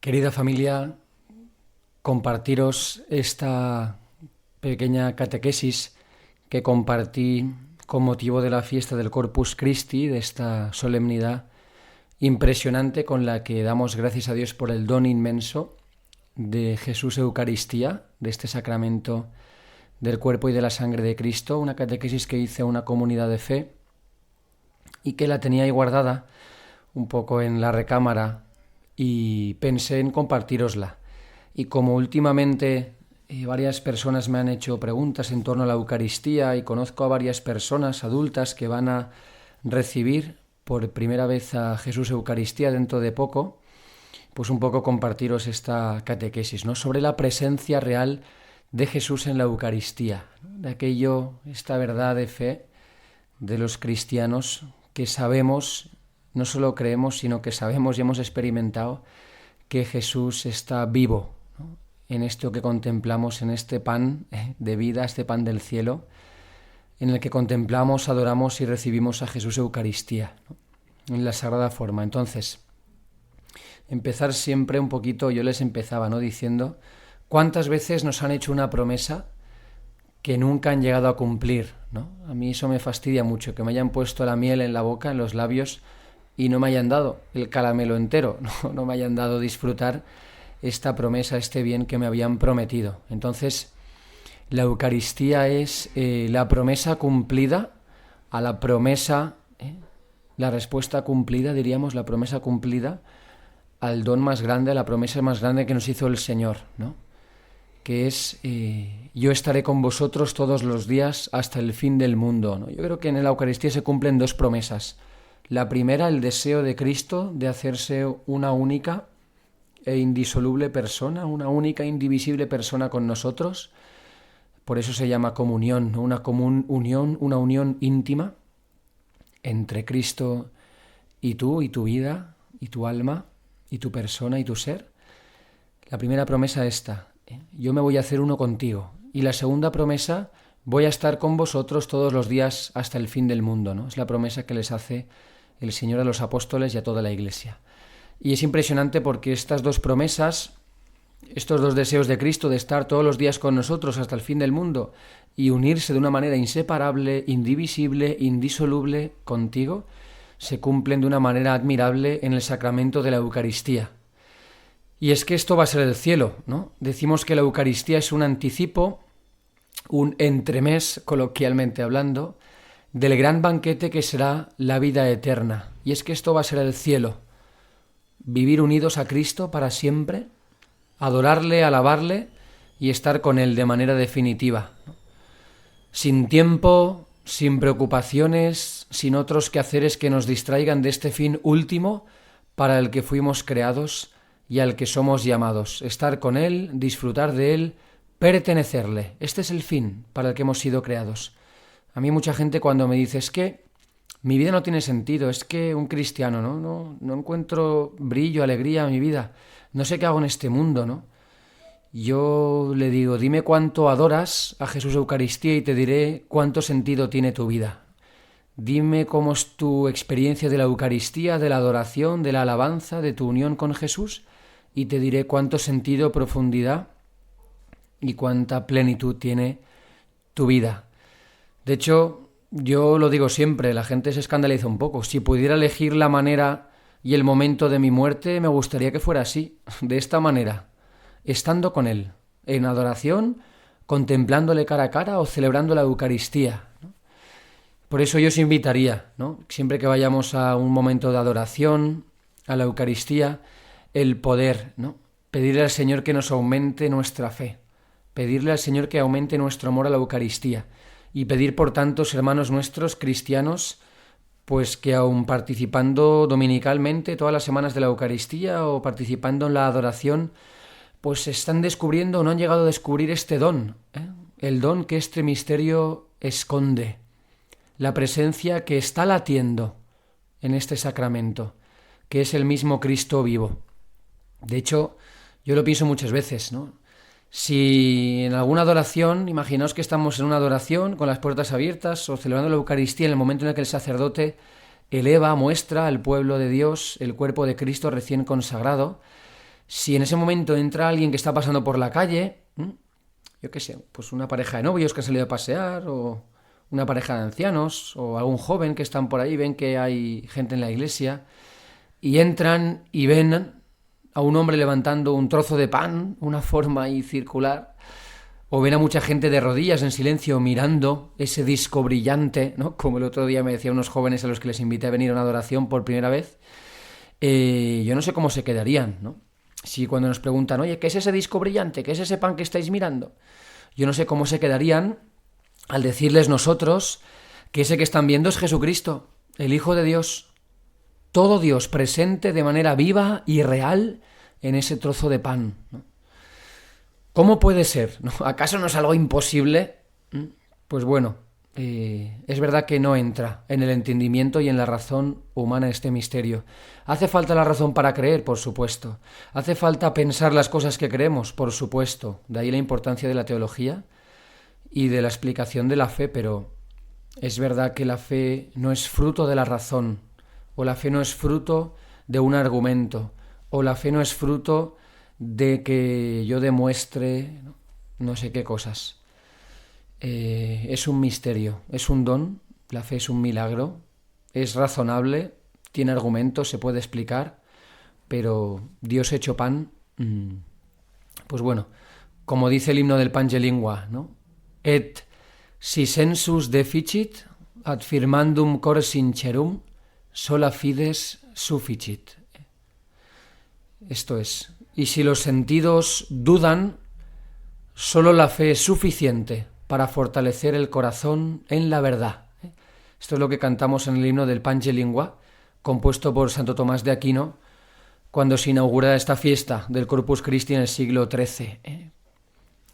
Querida familia, compartiros esta pequeña catequesis que compartí con motivo de la fiesta del Corpus Christi, de esta solemnidad impresionante con la que damos gracias a Dios por el don inmenso de Jesús Eucaristía, de este sacramento del cuerpo y de la sangre de Cristo, una catequesis que hice a una comunidad de fe y que la tenía ahí guardada un poco en la recámara y pensé en compartírosla. Y como últimamente varias personas me han hecho preguntas en torno a la Eucaristía y conozco a varias personas adultas que van a recibir por primera vez a Jesús Eucaristía dentro de poco, pues un poco compartiros esta catequesis, ¿no? Sobre la presencia real de Jesús en la Eucaristía, ¿no? De aquello, esta verdad de fe de los cristianos que sabemos, no solo creemos, sino que sabemos y hemos experimentado que Jesús está vivo, ¿no? En esto que contemplamos, en este pan de vida, este pan del cielo, en el que contemplamos, adoramos y recibimos a Jesús Eucaristía, ¿no? En la sagrada forma. Entonces, empezar siempre un poquito, yo les empezaba, ¿no? Diciendo cuántas veces nos han hecho una promesa que nunca han llegado a cumplir, ¿no? A mí eso me fastidia mucho, que me hayan puesto la miel en la boca, en los labios, y no me hayan dado el caramelo entero, no me hayan dado disfrutar esta promesa, este bien que me habían prometido. Entonces, la Eucaristía es la promesa cumplida a la promesa, la respuesta cumplida, diríamos, la promesa cumplida al don más grande, a la promesa más grande que nos hizo el Señor, ¿no? Que es yo estaré con vosotros todos los días hasta el fin del mundo, ¿no? Yo creo que en la Eucaristía se cumplen dos promesas. La primera, el deseo de Cristo de hacerse una única e indisoluble persona, una única e indivisible persona con nosotros. Por eso se llama comunión, ¿no? Una unión, una unión íntima entre Cristo y tú, y tu vida, y tu alma, y tu persona, y tu ser. La primera promesa esta, yo me voy a hacer uno contigo. Y la segunda promesa, voy a estar con vosotros todos los días hasta el fin del mundo, ¿no? Es la promesa que les hace el Señor a los apóstoles y a toda la Iglesia. Y es impresionante porque estas dos promesas, estos dos deseos de Cristo de estar todos los días con nosotros hasta el fin del mundo y unirse de una manera inseparable, indivisible, indisoluble contigo, se cumplen de una manera admirable en el sacramento de la Eucaristía. Y es que esto va a ser el cielo, ¿no? Decimos que la Eucaristía es un anticipo, un entremés, coloquialmente hablando, del gran banquete que será la vida eterna. Y es que esto va a ser el cielo. Vivir unidos a Cristo para siempre, adorarle, alabarle y estar con Él de manera definitiva, ¿no? Sin tiempo, sin preocupaciones, sin otros quehaceres que nos distraigan de este fin último para el que fuimos creados y al que somos llamados. Estar con Él, disfrutar de Él, pertenecerle. Este es el fin para el que hemos sido creados. A mí mucha gente cuando me dice, es que mi vida no tiene sentido, es que un cristiano, no encuentro brillo, alegría en mi vida, no sé qué hago en este mundo, ¿no? Yo le digo, dime cuánto adoras a Jesús Eucaristía y te diré cuánto sentido tiene tu vida. Dime cómo es tu experiencia de la Eucaristía, de la adoración, de la alabanza, de tu unión con Jesús, y te diré cuánto sentido, profundidad y cuánta plenitud tiene tu vida. De hecho, yo lo digo siempre, la gente se escandaliza un poco. Si pudiera elegir la manera y el momento de mi muerte, me gustaría que fuera así, de esta manera, estando con Él, en adoración, contemplándole cara a cara o celebrando la Eucaristía, ¿no? Por eso yo os invitaría, ¿no? Siempre que vayamos a un momento de adoración, a la Eucaristía, el poder, ¿no? Pedirle al Señor que nos aumente nuestra fe, pedirle al Señor que aumente nuestro amor a la Eucaristía y pedir por tantos hermanos nuestros cristianos, pues que aun participando dominicalmente todas las semanas de la Eucaristía o participando en la adoración, pues están descubriendo o no han llegado a descubrir este don, el don que este misterio esconde, la presencia que está latiendo en este sacramento, que es el mismo Cristo vivo. De hecho, yo lo pienso muchas veces, ¿no? Si en alguna adoración, imaginaos que estamos en una adoración con las puertas abiertas o celebrando la Eucaristía en el momento en el que el sacerdote eleva, muestra al pueblo de Dios el cuerpo de Cristo recién consagrado, Si en ese momento entra alguien que está pasando por la calle, yo qué sé, pues una pareja de novios que ha salido a pasear, o una pareja de ancianos, o algún joven que están por ahí, ven que hay gente en la iglesia, y entran y ven a un hombre levantando un trozo de pan, una forma ahí circular, o ven a mucha gente de rodillas en silencio mirando ese disco brillante, ¿no? Como el otro día me decían unos jóvenes a los que les invité a venir a una adoración por primera vez. Yo no sé cómo se quedarían, ¿no? Si cuando nos preguntan, oye, ¿qué es ese disco brillante? ¿Qué es ese pan que estáis mirando? Yo no sé cómo se quedarían al decirles nosotros que ese que están viendo es Jesucristo, el Hijo de Dios, todo Dios presente de manera viva y real en ese trozo de pan, ¿no? ¿Cómo puede ser? ¿No? ¿Acaso no es algo imposible? Pues bueno, es verdad que no entra en el entendimiento y en la razón humana este misterio. ¿Hace falta la razón para creer? Por supuesto. ¿Hace falta pensar las cosas que creemos? Por supuesto. De ahí la importancia de la teología y de la explicación de la fe, pero es verdad que la fe no es fruto de la razón, o la fe no es fruto de un argumento, o la fe no es fruto de que yo demuestre no sé qué cosas. Es un misterio, es un don, la fe es un milagro, es razonable, tiene argumentos, se puede explicar, pero Dios hecho pan, pues bueno, como dice el himno del Pange Lingua, ¿no? Et si sensus deficit, ad firmandum cor sincerum, sola fides sufficit. Esto es, y si los sentidos dudan, solo la fe es suficiente para fortalecer el corazón en la verdad. Esto es lo que cantamos en el himno del Pange Lingua, compuesto por Santo Tomás de Aquino, cuando se inaugura esta fiesta del Corpus Christi en el siglo XIII.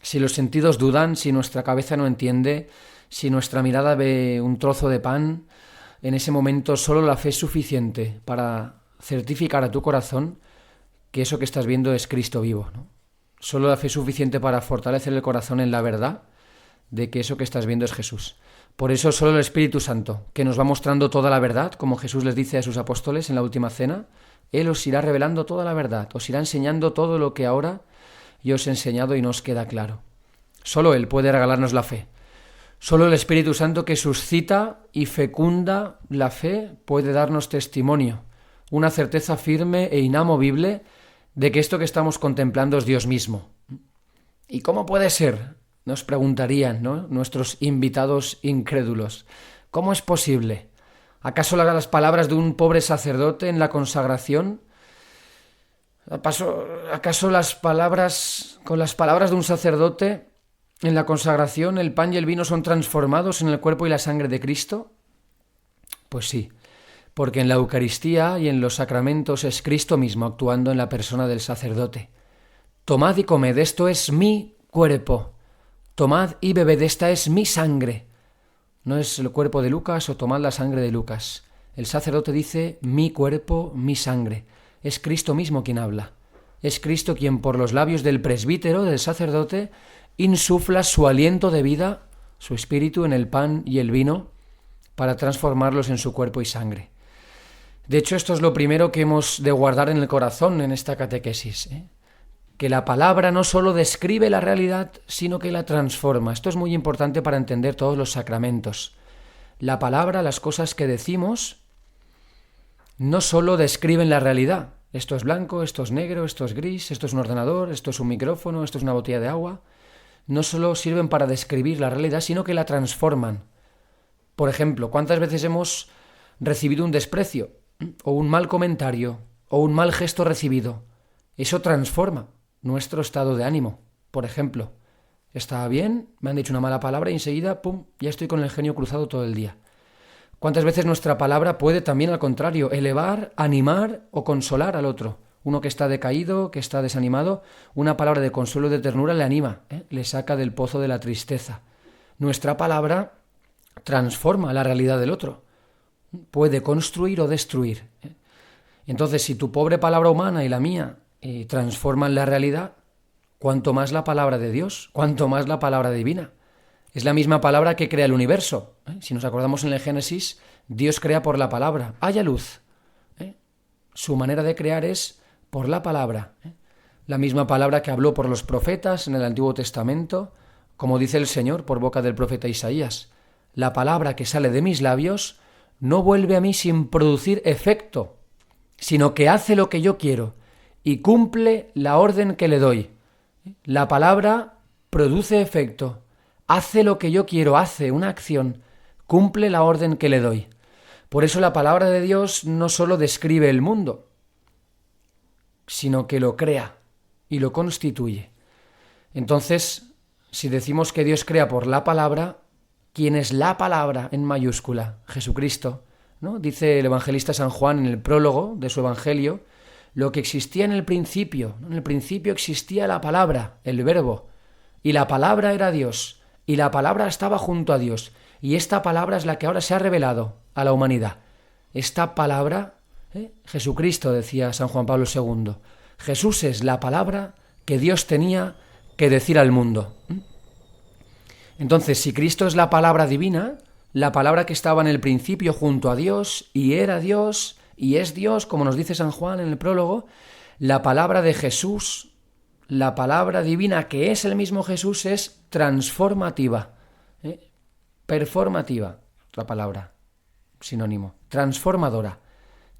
Si los sentidos dudan, si nuestra cabeza no entiende, si nuestra mirada ve un trozo de pan, en ese momento solo la fe es suficiente para certificar a tu corazón que eso que estás viendo es Cristo vivo, ¿no? Solo la fe es suficiente para fortalecer el corazón en la verdad de que eso que estás viendo es Jesús. Por eso solo el Espíritu Santo, que nos va mostrando toda la verdad, como Jesús les dice a sus apóstoles en la última cena, Él os irá revelando toda la verdad, os irá enseñando todo lo que ahora yo os he enseñado y no os queda claro. Solo Él puede regalarnos la fe. Solo el Espíritu Santo que suscita y fecunda la fe puede darnos testimonio, una certeza firme e inamovible de que esto que estamos contemplando es Dios mismo. ¿Y cómo puede ser?, nos preguntarían, ¿no?, nuestros invitados incrédulos. ¿Cómo es posible? ¿Acaso las palabras de un pobre sacerdote en la consagración? ¿Acaso con las palabras de un sacerdote en la consagración el pan y el vino son transformados en el cuerpo y la sangre de Cristo? Pues sí, porque en la Eucaristía y en los sacramentos es Cristo mismo actuando en la persona del sacerdote. Tomad y comed, esto es mi cuerpo. Tomad y bebed, esta es mi sangre. No es el cuerpo de Lucas o tomad la sangre de Lucas. El sacerdote dice mi cuerpo, mi sangre. Es Cristo mismo quien habla. Es Cristo quien por los labios del presbítero, del sacerdote, insufla su aliento de vida, su espíritu en el pan y el vino, para transformarlos en su cuerpo y sangre. De hecho, esto es lo primero que hemos de guardar en el corazón en esta catequesis, que la palabra no solo describe la realidad, sino que la transforma. Esto es muy importante para entender todos los sacramentos. La palabra, las cosas que decimos, no solo describen la realidad. Esto es blanco, esto es negro, esto es gris, esto es un ordenador, esto es un micrófono, esto es una botella de agua. No solo sirven para describir la realidad, sino que la transforman. Por ejemplo, ¿cuántas veces hemos recibido un desprecio, o un mal comentario, o un mal gesto recibido? Eso transforma nuestro estado de ánimo. Por ejemplo, estaba bien, me han dicho una mala palabra y enseguida, ¡pum!, ya estoy con el genio cruzado todo el día. ¿Cuántas veces nuestra palabra puede también, al contrario, elevar, animar o consolar al otro? Uno que está decaído, que está desanimado, una palabra de consuelo y de ternura le anima, le saca del pozo de la tristeza. Nuestra palabra transforma la realidad del otro. Puede construir o destruir. Entonces, si tu pobre palabra humana y la mía transforman la realidad, cuanto más la palabra de Dios, cuanto más la palabra divina. Es la misma palabra que crea el universo. Si nos acordamos en el Génesis, Dios crea por la palabra. Haya luz. Su manera de crear es por la palabra. la misma palabra que habló por los profetas en el Antiguo Testamento, como dice el Señor por boca del profeta Isaías. La palabra que sale de mis labios no vuelve a mí sin producir efecto, sino que hace lo que yo quiero y cumple la orden que le doy. La palabra produce efecto, hace lo que yo quiero, hace una acción, cumple la orden que le doy. Por eso la palabra de Dios no solo describe el mundo, sino que lo crea y lo constituye. Entonces, si decimos que Dios crea por la palabra, ¿quién es la palabra en mayúscula? Jesucristo, ¿no? Dice el evangelista San Juan en el prólogo de su evangelio, lo que existía en el principio. En el principio existía la palabra, el verbo, y la palabra era Dios, y la palabra estaba junto a Dios, y esta palabra es la que ahora se ha revelado a la humanidad. Esta palabra, Jesucristo, decía San Juan Pablo II, Jesús es la palabra que Dios tenía que decir al mundo. Entonces, si Cristo es la palabra divina, la palabra que estaba en el principio junto a Dios, y era Dios, y es Dios, como nos dice San Juan en el prólogo, la palabra de Jesús, la palabra divina que es el mismo Jesús, es transformativa, performativa, otra palabra, sinónimo, transformadora,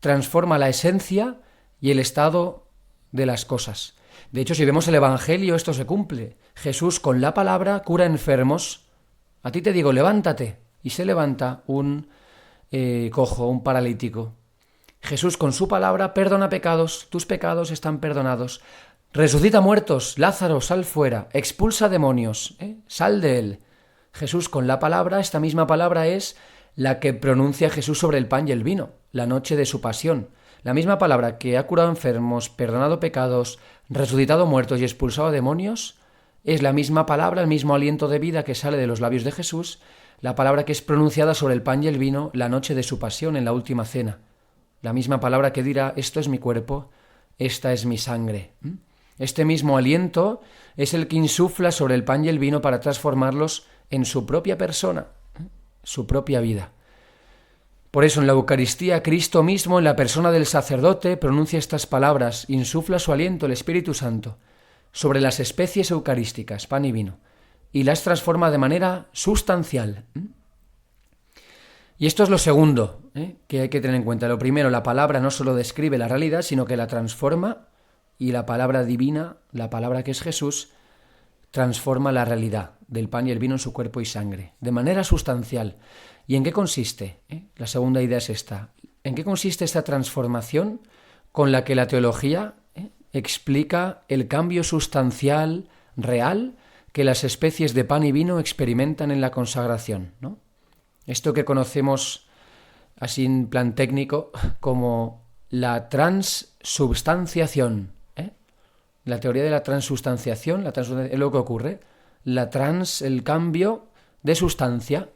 transforma la esencia y el estado de las cosas. De hecho, si vemos el Evangelio, esto se cumple. Jesús con la palabra cura enfermos. A ti te digo, levántate, y se levanta un cojo, un paralítico. Jesús con su palabra perdona pecados, tus pecados están perdonados. Resucita muertos, Lázaro, sal fuera, expulsa demonios, sal de él. Jesús con la palabra, esta misma palabra es la que pronuncia Jesús sobre el pan y el vino, la noche de su pasión. La misma palabra que ha curado enfermos, perdonado pecados, resucitado muertos y expulsado demonios, es la misma palabra, el mismo aliento de vida que sale de los labios de Jesús, la palabra que es pronunciada sobre el pan y el vino la noche de su pasión en la última cena. La misma palabra que dirá, esto es mi cuerpo, esta es mi sangre. Este mismo aliento es el que insufla sobre el pan y el vino para transformarlos en su propia persona, su propia vida. Por eso en la Eucaristía Cristo mismo, en la persona del sacerdote, pronuncia estas palabras, insufla su aliento, el Espíritu Santo, sobre las especies eucarísticas, pan y vino, y las transforma de manera sustancial. Y esto es lo segundo que hay que tener en cuenta. Lo primero, la palabra no solo describe la realidad, sino que la transforma, y la palabra divina, la palabra que es Jesús, transforma la realidad del pan y el vino en su cuerpo y sangre, de manera sustancial. ¿Y en qué consiste? La segunda idea es esta. ¿En qué consiste esta transformación con la que la teología explica el cambio sustancial, real, que las especies de pan y vino experimentan en la consagración, ¿no? Esto que conocemos así en plan técnico como la transubstanciación. La teoría de la transubstanciación, es lo que ocurre. El cambio de sustancia.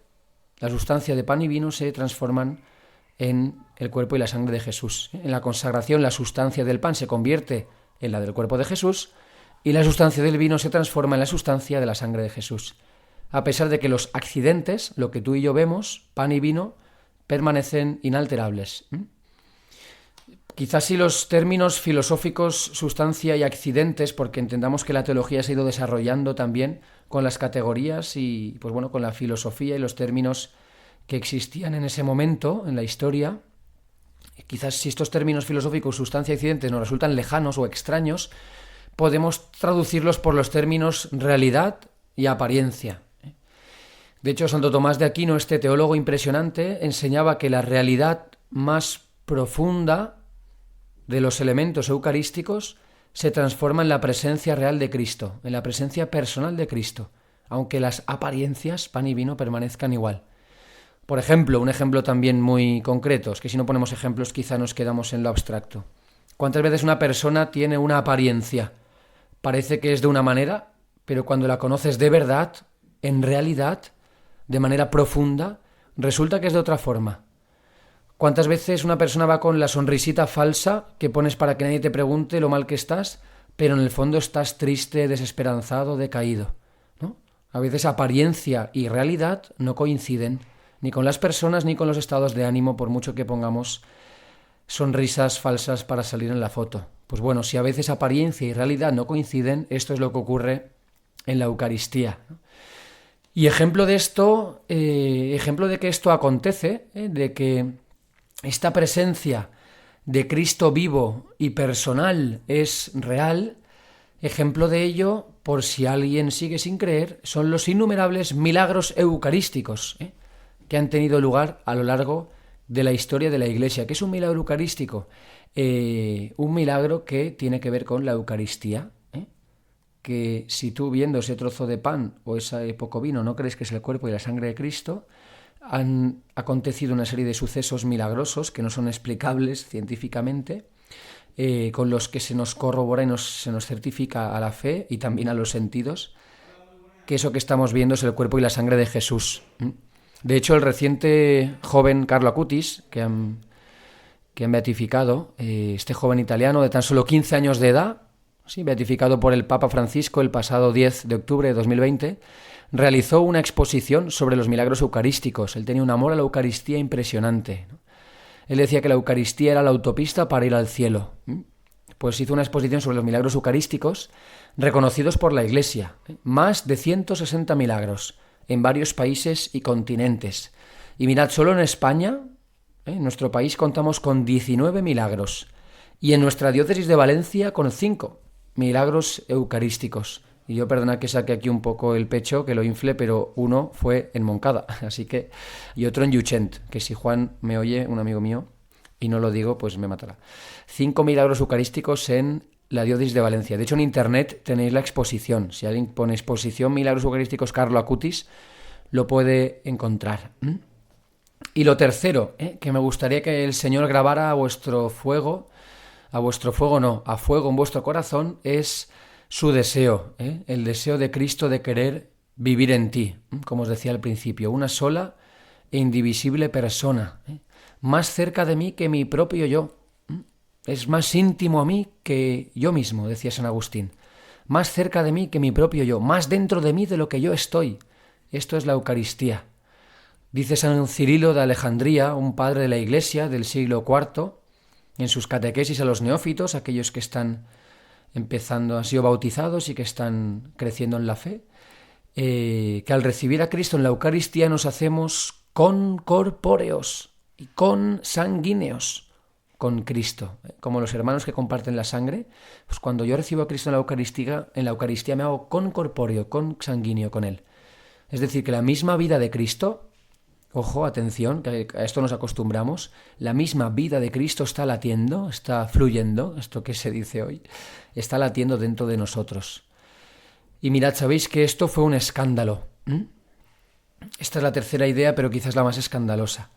La sustancia de pan y vino se transforman en el cuerpo y la sangre de Jesús. En la consagración, la sustancia del pan se convierte en la del cuerpo de Jesús y la sustancia del vino se transforma en la sustancia de la sangre de Jesús. A pesar de que los accidentes, lo que tú y yo vemos, pan y vino, permanecen inalterables. Quizás si los términos filosóficos, sustancia y accidentes, porque entendamos que la teología se ha ido desarrollando también con las categorías y con la filosofía y los términos que existían en ese momento en la historia. Quizás si estos términos filosóficos, sustancia y accidentes, nos resultan lejanos o extraños, podemos traducirlos por los términos realidad y apariencia. De hecho, Santo Tomás de Aquino, este teólogo impresionante, enseñaba que la realidad más profunda de los elementos eucarísticos se transforma en la presencia real de Cristo, en la presencia personal de Cristo, aunque las apariencias, pan y vino, permanezcan igual. Por ejemplo, un ejemplo también muy concreto, es que si no ponemos ejemplos quizá nos quedamos en lo abstracto. ¿Cuántas veces una persona tiene una apariencia? Parece que es de una manera, pero cuando la conoces de verdad, en realidad, de manera profunda, resulta que es de otra forma. ¿Cuántas veces una persona va con la sonrisita falsa que pones para que nadie te pregunte lo mal que estás, pero en el fondo estás triste, desesperanzado, decaído, ¿no? A veces apariencia y realidad no coinciden, ni con las personas ni con los estados de ánimo, por mucho que pongamos sonrisas falsas para salir en la foto. Pues bueno, si a veces apariencia y realidad no coinciden, esto es lo que ocurre en la Eucaristía, ¿no? Y ejemplo de esto, ejemplo de que esto acontece, de que esta presencia de Cristo vivo y personal es real, ejemplo de ello, por si alguien sigue sin creer, son los innumerables milagros eucarísticos que han tenido lugar a lo largo de la historia de la Iglesia. ¿Qué es un milagro eucarístico? Un milagro que tiene que ver con la Eucaristía, que si tú viendo ese trozo de pan o ese poco vino no crees que es el cuerpo y la sangre de Cristo, han acontecido una serie de sucesos milagrosos que no son explicables científicamente, con los que se nos corrobora y se nos certifica a la fe y también a los sentidos que eso que estamos viendo es el cuerpo y la sangre de Jesús. De hecho, el reciente joven Carlo Acutis, que han beatificado, este joven italiano de tan solo 15 años de edad, sí, beatificado por el Papa Francisco el pasado 10 de octubre de 2020, realizó una exposición sobre los milagros eucarísticos. Él tenía un amor a la Eucaristía impresionante, ¿no? Él decía que la Eucaristía era la autopista para ir al cielo. Pues hizo una exposición sobre los milagros eucarísticos reconocidos por la Iglesia. Más de 160 milagros en varios países y continentes. Y mirad, solo en España, en nuestro país, contamos con 19 milagros. Y en nuestra diócesis de Valencia con 5 milagros eucarísticos. Y yo, perdona que saque aquí un poco el pecho, que lo infle, pero uno fue en Moncada, así que, y otro en Llutxent, que si Juan me oye, un amigo mío, y no lo digo, pues me matará. 5 milagros eucarísticos en la diócesis de Valencia. De hecho, en internet tenéis la exposición. Si alguien pone exposición milagros eucarísticos Carlo Acutis, lo puede encontrar. Y lo tercero, que me gustaría que el Señor grabara a fuego en vuestro corazón, es su deseo, el deseo de Cristo de querer vivir en ti, como os decía al principio, una sola e indivisible persona, más cerca de mí que mi propio yo, es más íntimo a mí que yo mismo, decía San Agustín, más cerca de mí que mi propio yo, más dentro de mí de lo que yo estoy. Esto es la Eucaristía. Dice San Cirilo de Alejandría, un padre de la Iglesia del siglo IV, en sus catequesis a los neófitos, aquellos que están empezando, han sido bautizados y que están creciendo en la fe, que al recibir a Cristo en la Eucaristía nos hacemos concorpóreos y consanguíneos con Cristo, como los hermanos que comparten la sangre. Pues cuando yo recibo a Cristo en la Eucaristía me hago concorpóreo, consanguíneo con Él. Es decir, que la misma vida de Cristo, ojo, atención, que a esto nos acostumbramos, la misma vida de Cristo está latiendo, está fluyendo, esto que se dice hoy, está latiendo dentro de nosotros. Y mirad, sabéis que esto fue un escándalo. Esta es la tercera idea, pero quizás la más escandalosa.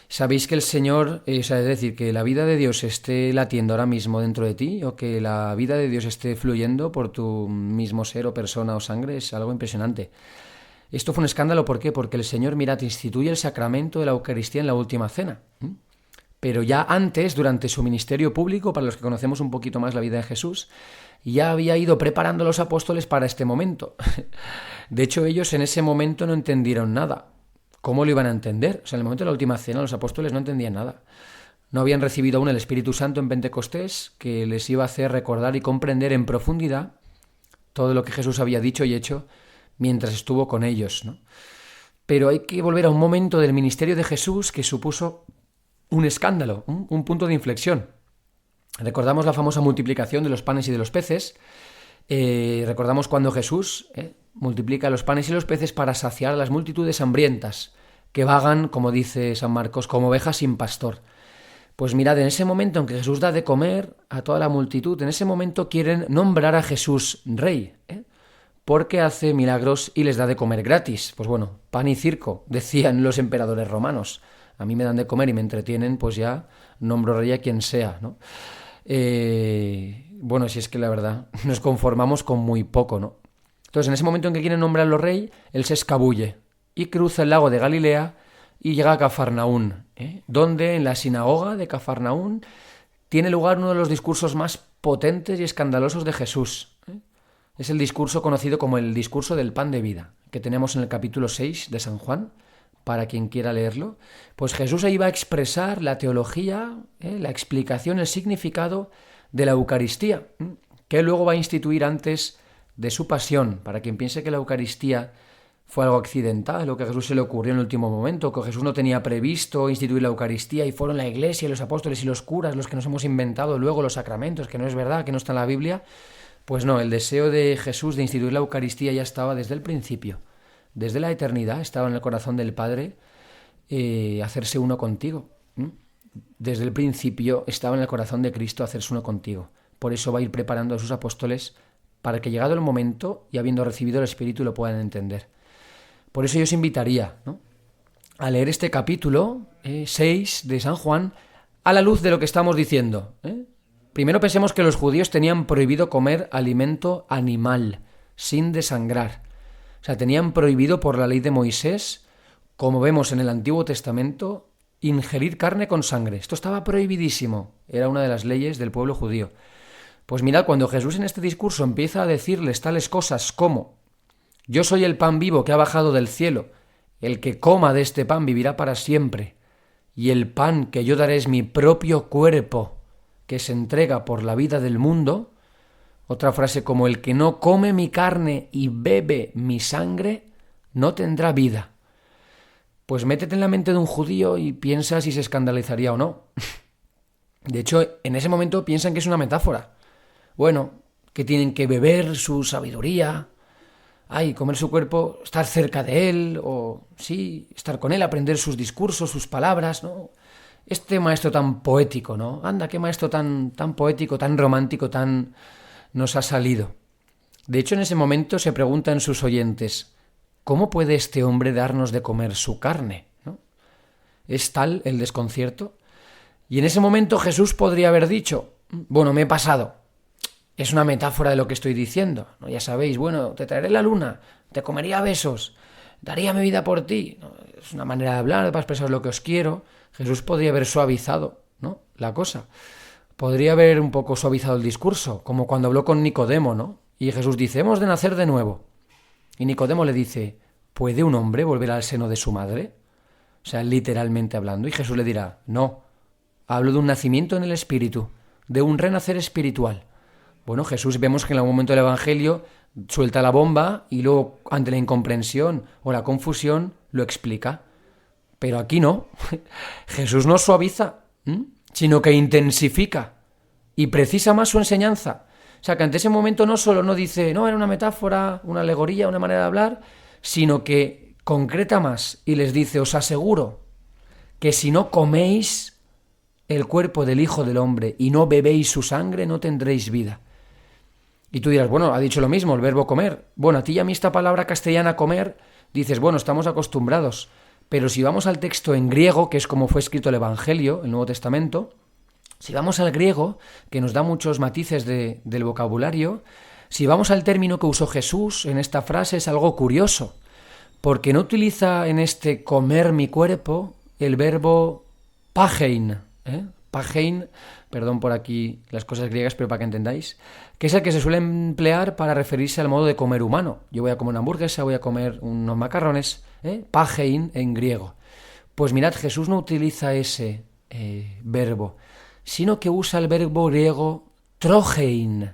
Sabéis que el Señor, es decir, que la vida de Dios esté latiendo ahora mismo dentro de ti, o que la vida de Dios esté fluyendo por tu mismo ser o persona o sangre, es algo impresionante. Esto fue un escándalo, ¿por qué? Porque el Señor, mirad, instituye el sacramento de la Eucaristía en la última cena. Pero ya antes, durante su ministerio público, para los que conocemos un poquito más la vida de Jesús, ya había ido preparando a los apóstoles para este momento. De hecho, ellos en ese momento no entendieron nada. ¿Cómo lo iban a entender? O sea, en el momento de la última cena los apóstoles no entendían nada. No habían recibido aún el Espíritu Santo en Pentecostés, que les iba a hacer recordar y comprender en profundidad todo lo que Jesús había dicho y hecho mientras estuvo con ellos, ¿no? Pero hay que volver a un momento del ministerio de Jesús que supuso un escándalo, un punto de inflexión. Recordamos la famosa multiplicación de los panes y de los peces. Recordamos cuando Jesús multiplica los panes y los peces para saciar a las multitudes hambrientas que vagan, como dice San Marcos, como ovejas sin pastor. Pues mirad, en ese momento en que Jesús da de comer a toda la multitud, en ese momento quieren nombrar a Jesús rey, porque hace milagros y les da de comer gratis. Pues bueno, pan y circo, decían los emperadores romanos. A mí me dan de comer y me entretienen, pues ya nombro rey a quien sea, ¿no? Bueno, si es que la verdad, nos conformamos con muy poco, ¿no? Entonces, en ese momento en que quieren nombrarlo rey, él se escabulle y cruza el lago de Galilea y llega a Cafarnaún, donde en la sinagoga de Cafarnaún tiene lugar uno de los discursos más potentes y escandalosos de Jesús. Es el discurso conocido como el discurso del pan de vida, que tenemos en el capítulo 6 de San Juan, para quien quiera leerlo. Pues Jesús ahí va a expresar la teología, la explicación, el significado de la Eucaristía, que él luego va a instituir antes de su pasión. Para quien piense que la Eucaristía fue algo accidental o que a Jesús se le ocurrió en el último momento, que Jesús no tenía previsto instituir la Eucaristía y fueron la Iglesia, los apóstoles y los curas los que nos hemos inventado luego los sacramentos, que no es verdad, que no está en la Biblia, pues no, el deseo de Jesús de instituir la Eucaristía ya estaba desde el principio, desde la eternidad, estaba en el corazón del Padre hacerse uno contigo. Desde el principio estaba en el corazón de Cristo hacerse uno contigo. Por eso va a ir preparando a sus apóstoles para que llegado el momento y habiendo recibido el Espíritu lo puedan entender. Por eso yo os invitaría, ¿no?, a leer este capítulo 6 de San Juan a la luz de lo que estamos diciendo. Primero pensemos que los judíos tenían prohibido comer alimento animal, sin desangrar. O sea, tenían prohibido por la ley de Moisés, como vemos en el Antiguo Testamento, ingerir carne con sangre. Esto estaba prohibidísimo. Era una de las leyes del pueblo judío. Pues mirad, cuando Jesús en este discurso empieza a decirles tales cosas como: yo soy el pan vivo que ha bajado del cielo, el que coma de este pan vivirá para siempre, y el pan que yo daré es mi propio cuerpo, que se entrega por la vida del mundo. Otra frase como: el que no come mi carne y bebe mi sangre, no tendrá vida. Pues métete en la mente de un judío y piensa si se escandalizaría o no. De hecho, en ese momento piensan que es una metáfora. Bueno, que tienen que beber su sabiduría, comer su cuerpo, estar cerca de él, o sí, estar con él, aprender sus discursos, sus palabras, ¿no? Este maestro tan poético, ¿no? Anda, qué maestro tan poético, tan romántico, tan nos ha salido. De hecho, en ese momento se preguntan sus oyentes: ¿cómo puede este hombre darnos de comer su carne?, ¿no? Es tal el desconcierto. Y en ese momento Jesús podría haber dicho: bueno, me he pasado. Es una metáfora de lo que estoy diciendo, ¿no? Ya sabéis, bueno, te traeré la luna, te comería a besos, daría mi vida por ti, ¿no? Es una manera de hablar para expresar lo que os quiero. Jesús podría haber suavizado, ¿no?, la cosa. Podría haber un poco suavizado el discurso, como cuando habló con Nicodemo, ¿no? Y Jesús dice: hemos de nacer de nuevo. Y Nicodemo le dice: ¿puede un hombre volver al seno de su madre? O sea, literalmente hablando. Y Jesús le dirá: no, hablo de un nacimiento en el Espíritu, de un renacer espiritual. Bueno, Jesús vemos que en algún momento del Evangelio suelta la bomba y luego, ante la incomprensión o la confusión, lo explica. Pero aquí no. Jesús no suaviza, sino que intensifica y precisa más su enseñanza. O sea, que ante ese momento no solo no dice: no, era una metáfora, una alegoría, una manera de hablar, sino que concreta más y les dice: os aseguro que si no coméis el cuerpo del Hijo del Hombre y no bebéis su sangre, no tendréis vida. Y tú dirás: bueno, ha dicho lo mismo, el verbo comer. Bueno, a ti y a mí esta palabra castellana comer, dices, bueno, estamos acostumbrados. Pero si vamos al texto en griego, que es como fue escrito el Evangelio, el Nuevo Testamento, si vamos al griego, que nos da muchos matices del vocabulario, si vamos al término que usó Jesús en esta frase, es algo curioso, porque no utiliza en este comer mi cuerpo el verbo pagein, pagein, perdón por aquí las cosas griegas, pero para que entendáis, que es el que se suele emplear para referirse al modo de comer humano. Yo voy a comer una hamburguesa, voy a comer unos macarrones, pagein en griego. Pues mirad, Jesús no utiliza ese verbo, sino que usa el verbo griego trogein,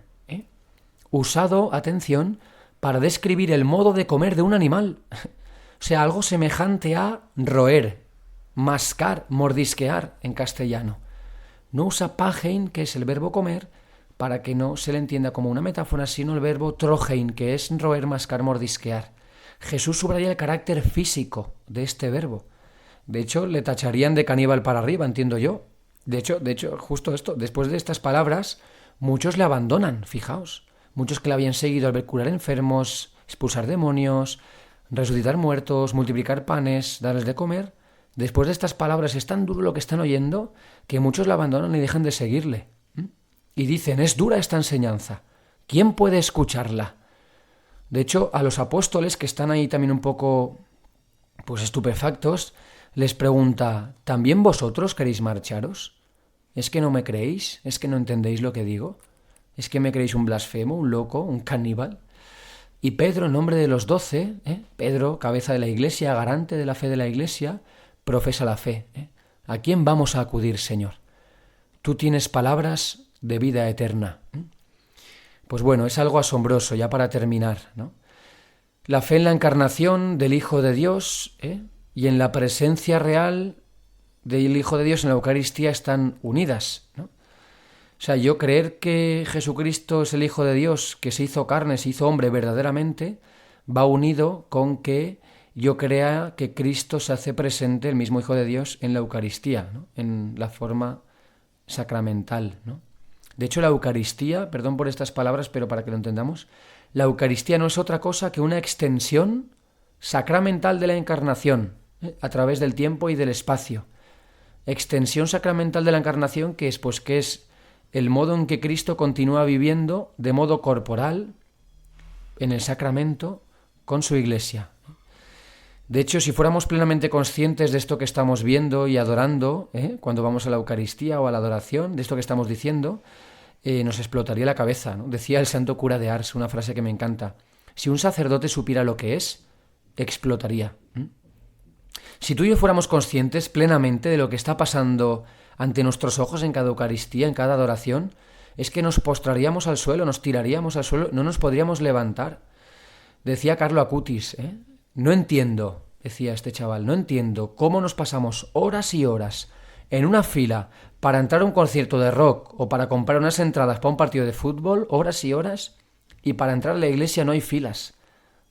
usado, atención, para describir el modo de comer de un animal. O sea, algo semejante a roer, mascar, mordisquear en castellano. No usa pagein, que es el verbo comer, para que no se le entienda como una metáfora, sino el verbo trogein, que es roer, mascar, mordisquear. Jesús subraya el carácter físico de este verbo. De hecho, le tacharían de caníbal para arriba, entiendo yo. De hecho, justo esto, después de estas palabras, muchos le abandonan, fijaos. Muchos que le habían seguido al ver curar enfermos, expulsar demonios, resucitar muertos, multiplicar panes, darles de comer. Después de estas palabras es tan duro lo que están oyendo que muchos la abandonan y dejan de seguirle. Y dicen: es dura esta enseñanza, ¿quién puede escucharla? De hecho, a los apóstoles, que están ahí también un poco estupefactos, les pregunta: ¿también vosotros queréis marcharos? ¿Es que no me creéis? ¿Es que no entendéis lo que digo? ¿Es que me creéis un blasfemo, un loco, un caníbal? Y Pedro, en nombre de los 12, Pedro, cabeza de la Iglesia, garante de la fe de la Iglesia, profesa la fe. ¿A quién vamos a acudir, Señor? Tú tienes palabras de vida eterna. Pues bueno, es algo asombroso, ya para terminar, ¿no? La fe en la encarnación del Hijo de Dios, y en la presencia real del Hijo de Dios en la Eucaristía están unidas, ¿no? O sea, yo creer que Jesucristo es el Hijo de Dios, que se hizo carne, se hizo hombre verdaderamente, va unido con que yo crea que Cristo se hace presente, el mismo Hijo de Dios, en la Eucaristía, ¿no? En la forma sacramental, ¿no? De hecho, la Eucaristía, perdón por estas palabras, pero para que lo entendamos, la Eucaristía no es otra cosa que una extensión sacramental de la Encarnación, a través del tiempo y del espacio. Extensión sacramental de la Encarnación, que es el modo en que Cristo continúa viviendo de modo corporal en el sacramento con su Iglesia. De hecho, si fuéramos plenamente conscientes de esto que estamos viendo y adorando, cuando vamos a la Eucaristía o a la adoración, de esto que estamos diciendo, nos explotaría la cabeza, ¿no? Decía el santo cura de Ars, una frase que me encanta: si un sacerdote supiera lo que es, explotaría. Si tú y yo fuéramos conscientes plenamente de lo que está pasando ante nuestros ojos en cada Eucaristía, en cada adoración, es que nos postraríamos al suelo, nos tiraríamos al suelo, no nos podríamos levantar. Decía Carlo Acutis, no entiendo, decía este chaval, no entiendo cómo nos pasamos horas y horas en una fila para entrar a un concierto de rock o para comprar unas entradas para un partido de fútbol, horas y horas, y para entrar a la iglesia no hay filas,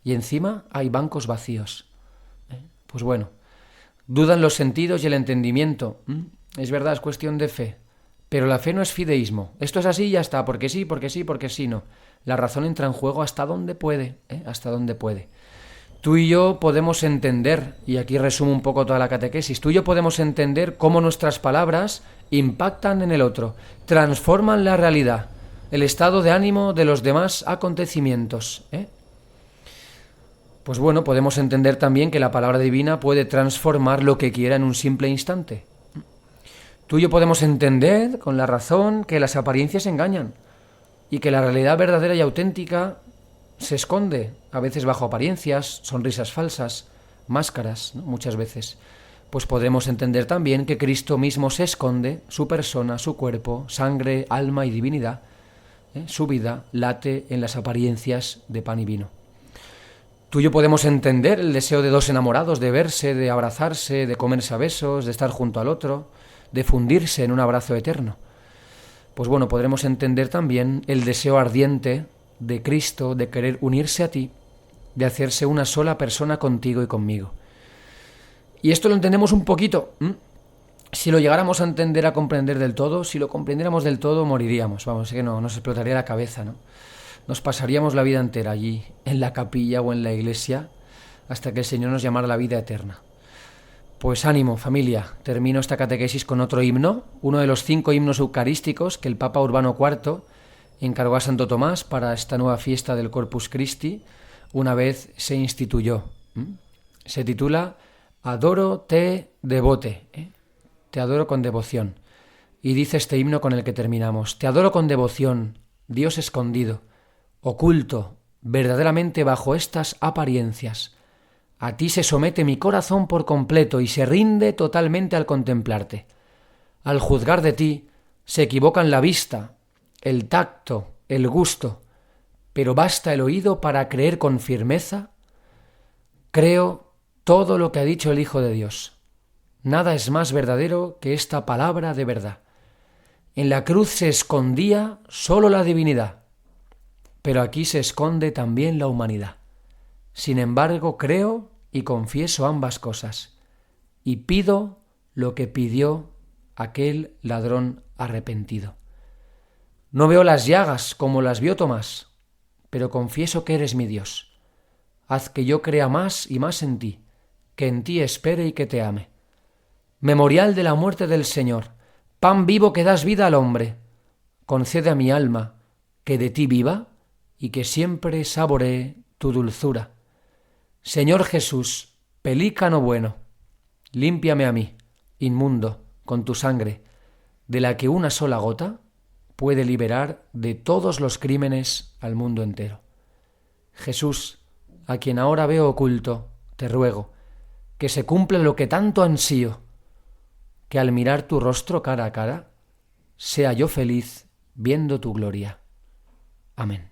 y encima hay bancos vacíos. Pues bueno, dudan los sentidos y el entendimiento. Es verdad, es cuestión de fe. Pero la fe no es fideísmo. Esto es así y ya está, porque sí, porque sí, porque sí, no. La razón entra en juego hasta donde puede, hasta donde puede. Tú y yo podemos entender, y aquí resumo un poco toda la catequesis, tú y yo podemos entender cómo nuestras palabras impactan en el otro, transforman la realidad, el estado de ánimo de los demás acontecimientos. Pues bueno, podemos entender también que la palabra divina puede transformar lo que quiera en un simple instante. Tú y yo podemos entender con la razón que las apariencias engañan y que la realidad verdadera y auténtica se esconde, a veces bajo apariencias, sonrisas falsas, máscaras, ¿no? Muchas veces. Pues podemos entender también que Cristo mismo se esconde, su persona, su cuerpo, sangre, alma y divinidad, su vida late en las apariencias de pan y vino. Tú y yo podemos entender el deseo de dos enamorados de verse, de abrazarse, de comerse a besos, de estar junto al otro, de fundirse en un abrazo eterno. Pues bueno, podremos entender también el deseo ardiente de Cristo de querer unirse a ti, de hacerse una sola persona contigo y conmigo. Y esto lo entendemos un poquito. Si lo llegáramos a entender, a comprender del todo, si lo comprendiéramos del todo, moriríamos. Vamos, es que no, nos explotaría la cabeza, ¿no? Nos pasaríamos la vida entera allí, en la capilla o en la iglesia, hasta que el Señor nos llamara a la vida eterna. Pues ánimo, familia. Termino esta catequesis con otro himno, uno de los 5 himnos eucarísticos que el Papa Urbano IV encargó a Santo Tomás para esta nueva fiesta del Corpus Christi, una vez se instituyó. Se titula Adoro te devote, te adoro con devoción. Y dice este himno con el que terminamos: te adoro con devoción, Dios escondido, oculto, verdaderamente bajo estas apariencias. A ti se somete mi corazón por completo y se rinde totalmente al contemplarte. Al juzgar de ti, se equivocan la vista, el tacto, el gusto, pero basta el oído para creer con firmeza. Creo todo lo que ha dicho el Hijo de Dios. Nada es más verdadero que esta palabra de verdad. En la cruz se escondía solo la divinidad, pero aquí se esconde también la humanidad. Sin embargo, creo y confieso ambas cosas, y pido lo que pidió aquel ladrón arrepentido. No veo las llagas como las vio Tomás, pero confieso que eres mi Dios. Haz que yo crea más y más en ti, que en ti espere y que te ame. Memorial de la muerte del Señor, pan vivo que das vida al hombre, concede a mi alma que de ti viva y que siempre saboree tu dulzura. Señor Jesús, pelícano bueno, límpiame a mí, inmundo, con tu sangre, de la que una sola gota puede liberar de todos los crímenes al mundo entero. Jesús, a quien ahora veo oculto, te ruego que se cumpla lo que tanto ansío, que al mirar tu rostro cara a cara, sea yo feliz viendo tu gloria. Amén.